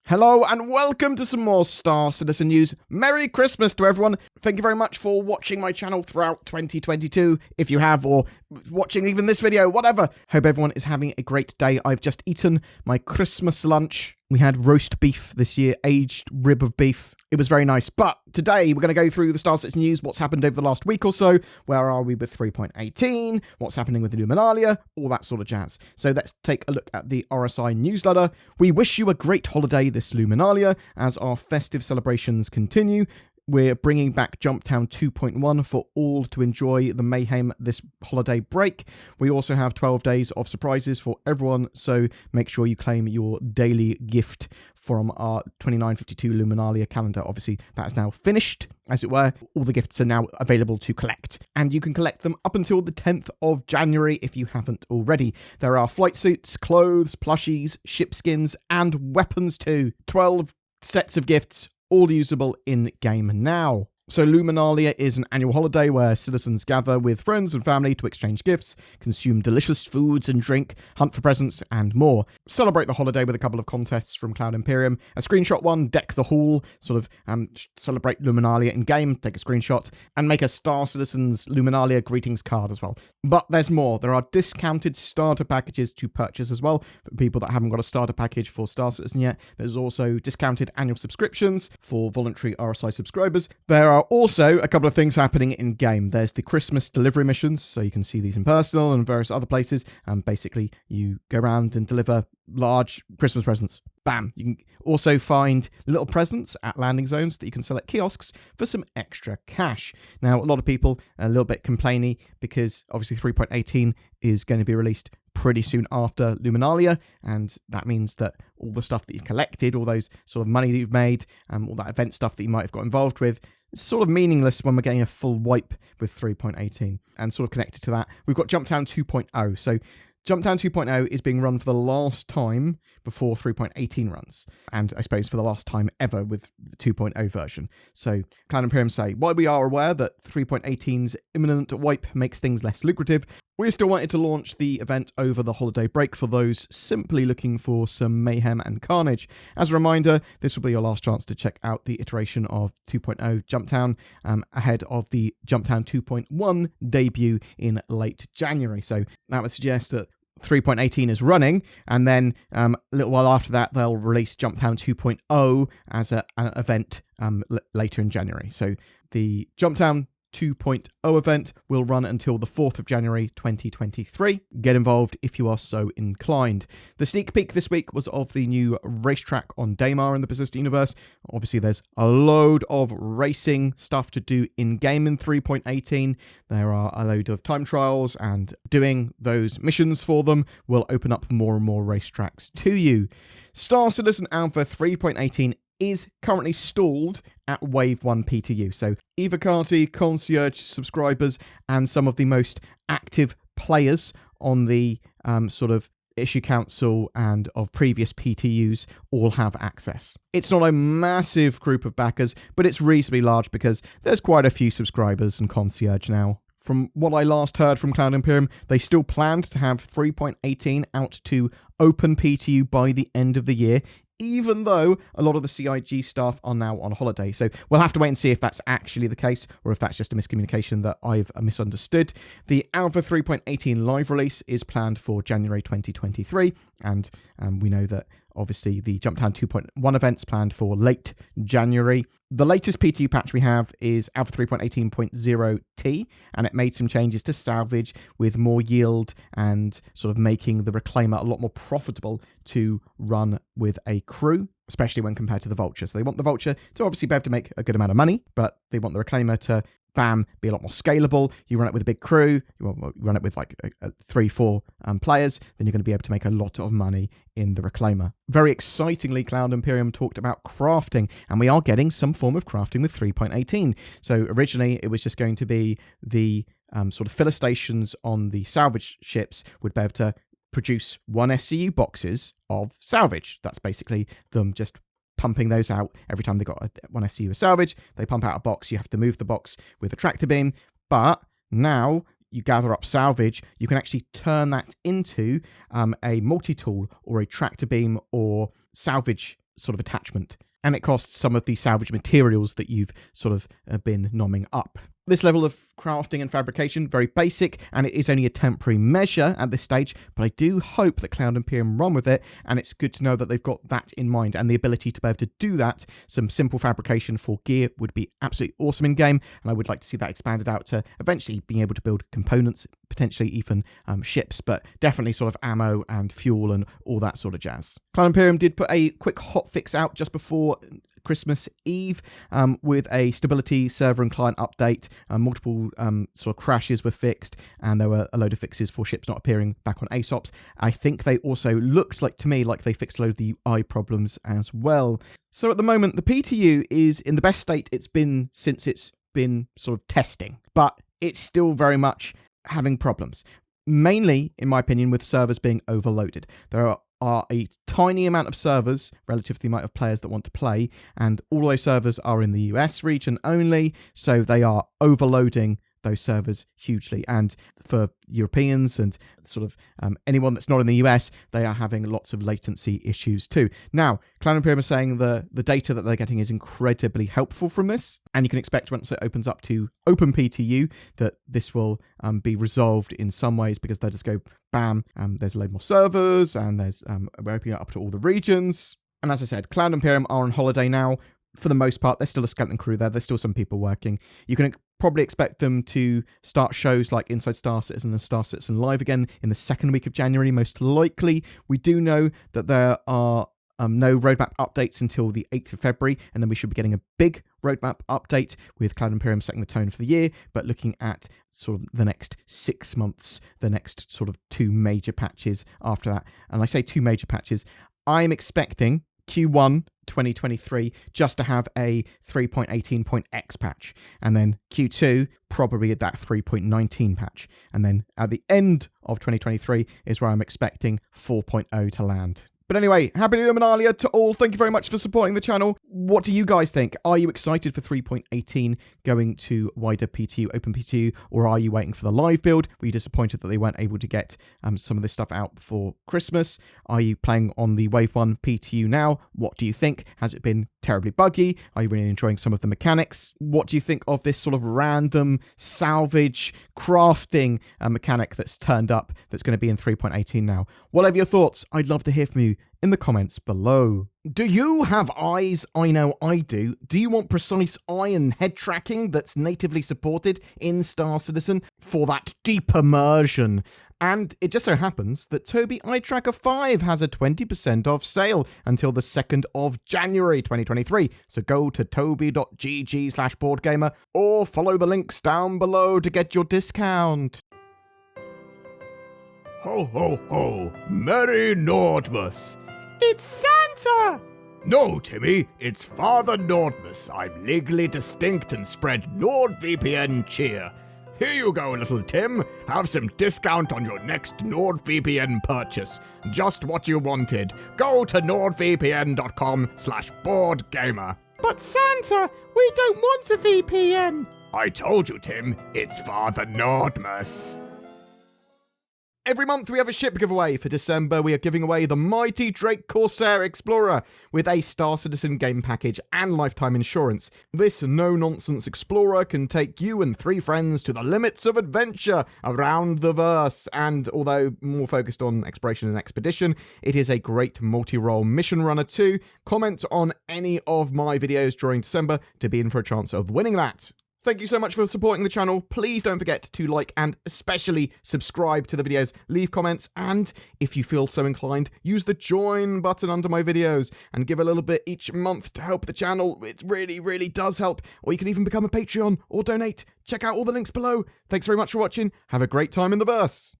Hello and welcome to some more Star Citizen news. Merry Christmas to everyone. Thank you very much for watching my channel throughout 2022, if you have, or watching even this video, whatever. Hope everyone is having a great day. I've just eaten my Christmas lunch. We had roast beef this year, aged rib of beef. It was very nice. But today we're going to go through the Star Citizen news, what's happened over the last week or so, where are we with 3.18, what's happening with the Luminalia, all that sort of jazz. So let's take a look at the RSI newsletter. We wish you a great holiday this Luminalia as our festive celebrations continue. We're bringing back Jumptown 2.1 for all to enjoy the mayhem this holiday break. We also have 12 days of surprises for everyone, so make sure you claim your daily gift from our 2952 Luminalia calendar. Obviously, that is now finished, as it were. All the gifts are now available to collect, and you can collect them up until the 10th of January if you haven't already. There are flight suits, clothes, plushies, ship skins, and weapons too. 12 sets of gifts, all usable in-game now. So Luminalia is an annual holiday where citizens gather with friends and family to exchange gifts, consume delicious foods and drink, hunt for presents, and more. Celebrate the holiday with a couple of contests from Cloud Imperium. A screenshot one, deck the hall, sort of celebrate Luminalia in-game, take a screenshot, and make a Star Citizens Luminalia greetings card as well. But there's more. There are discounted starter packages to purchase as well for people that haven't got a starter package for Star Citizen yet. There's also discounted annual subscriptions for voluntary RSI subscribers. There are also a couple of things happening in-game. There's the Christmas delivery missions, so you can see these in personal and various other places. Basically, you go around and deliver large Christmas presents. Bam! You can also find little presents at landing zones that you can sell at kiosks for some extra cash. Now, a lot of people are a little bit complainy because obviously 3.18 is going to be released pretty soon after Luminalia, and that means that all the stuff that you've collected, all those sort of money that you've made, all that event stuff that you might have got involved with, it's sort of meaningless when we're getting a full wipe with 3.18. And sort of connected to that, we've got Jumptown 2.0. So Jumptown 2.0 is being run for the last time before 3.18 runs, and I suppose for the last time ever with the 2.0 version. So Cloud Imperium say, while we are aware that 3.18's imminent wipe makes things less lucrative, we still wanted to launch the event over the holiday break for those simply looking for some mayhem and carnage. As a reminder, this will be your last chance to check out the iteration of 2.0 Jumptown ahead of the Jumptown 2.1 debut in late January. So that would suggest that 3.18 is running, and then a little while after that, they'll release Jumptown 2.0 as an event later in January. So the Jumptown 2.0 event will run until the 4th of January 2023. Get involved if you are so inclined. The sneak peek this week was of the new racetrack on Daymar in the Persistent Universe. Obviously, there's a load of racing stuff to do in-game in 3.18. There are a load of time trials, and doing those missions for them will open up more and more racetracks to you. Star Citizen Alpha 3.18 is currently stalled at Wave 1 PTU. So Evocati, Concierge subscribers, and some of the most active players on the sort of issue council and of previous PTUs all have access. It's not a massive group of backers, but it's reasonably large because there's quite a few subscribers and Concierge now. From what I last heard from Cloud Imperium, they still planned to have 3.18 out to open PTU by the end of the year, even though a lot of the CIG staff are now on holiday. So we'll have to wait and see if that's actually the case, or if that's just a miscommunication that I've misunderstood. The Alpha 3.18 live release is planned for January 2023, and we know that obviously the Jumptown 2.1 event's planned for late January. The latest PTU patch we have is Alpha 3.18.0T, and it made some changes to salvage with more yield and sort of making the Reclaimer a lot more profitable to run with a crew, especially when compared to the Vulture. So they want the Vulture to obviously be able to make a good amount of money, but they want the Reclaimer to be a lot more scalable. You run it with a big crew, you run it with like 3-4 players, then you're going to be able to make a lot of money in the Reclaimer. Very excitingly, Cloud Imperium talked about crafting, and we are getting some form of crafting with 3.18. So originally, it was just going to be the sort of filler stations on the salvage ships would be able to produce 1 SCU boxes of salvage. That's basically them just pumping those out every time they got one SCU of salvage. They pump out a box. You have to move the box with a tractor beam. But now you gather up salvage, you can actually turn that into a multi-tool or a tractor beam or salvage sort of attachment. And it costs some of the salvage materials that you've sort of been nomming up. This level of crafting and fabrication, very basic, and it is only a temporary measure at this stage, but I do hope that Cloud Imperium run with it, and it's good to know that they've got that in mind, and the ability to be able to do that. Some simple fabrication for gear would be absolutely awesome in-game, and I would like to see that expanded out to eventually being able to build components, potentially even ships, but definitely sort of ammo and fuel and all that sort of jazz. Cloud Imperium did put a quick hotfix out just before Christmas Eve with a stability server and client update. Multiple sort of crashes were fixed, and there were a load of fixes for ships not appearing back on ASOPs. I think they also looked like to me like they fixed a load of the UI problems as well. So at the moment, the PTU is in the best state it's been since it's been sort of testing, but it's still very much having problems. Mainly, in my opinion, with servers being overloaded. There are a tiny amount of servers relative to the amount of players that want to play, and all those servers are in the US region only, so they are overloading those servers hugely. And for Europeans and sort of anyone that's not in the US, they are having lots of latency issues too. Now, Cloud Imperium is saying the data that they're getting is incredibly helpful from this, and you can expect once it opens up to Open PTU that this will be resolved in some ways, because they'll just go bam, there's a load more servers, and we're opening it up to all the regions. And as I said, Cloud Imperium are on holiday now. For the most part, there's still a skeleton crew there. There's still some people working. You can probably expect them to start shows like Inside Star Citizen and Star Citizen Live again in the second week of January, most likely. We do know that there are no roadmap updates until the 8th of February, and then we should be getting a big roadmap update with Cloud Imperium setting the tone for the year, but looking at sort of the next 6 months, the next sort of 2 major patches after that. And I say 2 major patches, I'm expecting Q1 2023 just to have a 3.18.x patch, and then Q2 probably at that 3.19 patch, and then at the end of 2023 is where I'm expecting 4.0 to land. But anyway, happy Luminalia to all. Thank you very much for supporting the channel. What do you guys think? Are you excited for 3.18 going to wider PTU, Open PTU, or are you waiting for the live build? Were you disappointed that they weren't able to get some of this stuff out before Christmas? Are you playing on the Wave 1 PTU now? What do you think? Has it been terribly buggy? Are you really enjoying some of the mechanics? What do you think of this sort of random salvage crafting mechanic that's turned up that's going to be in 3.18 now? Whatever your thoughts, I'd love to hear from you in the comments below. Do you have eyes? I know I do. Do you want precise eye and head tracking that's natively supported in Star Citizen for that deep immersion? And it just so happens that Tobii Eye Tracker 5 has a 20% off sale until the 2nd of January 2023. So go to tobii.gg/BoredGamer or follow the links down below to get your discount. Ho ho ho! Merry Nordmas! It's Santa! No, Timmy, it's Father Nordmas. I'm legally distinct and spread NordVPN cheer. Here you go, little Tim. Have some discount on your next NordVPN purchase. Just what you wanted. Go to nordvpn.com/BoredGamer. But Santa, we don't want a VPN. I told you, Tim, it's Father Nordmas. Every month we have a ship giveaway. For December, we are giving away the mighty Drake Corsair Explorer with a Star Citizen game package and lifetime insurance. This no-nonsense Explorer can take you and 3 friends to the limits of adventure around the verse, and although more focused on exploration and expedition, it is a great multi-role mission runner too. Comment on any of my videos during December to be in for a chance of winning that. Thank you so much for supporting the channel. Please don't forget to like and especially subscribe to the videos, leave comments, and if you feel so inclined, use the join button under my videos and give a little bit each month to help the channel. It really, really does help. Or you can even become a Patreon or donate. Check out all the links below. Thanks very much for watching. Have a great time in the verse.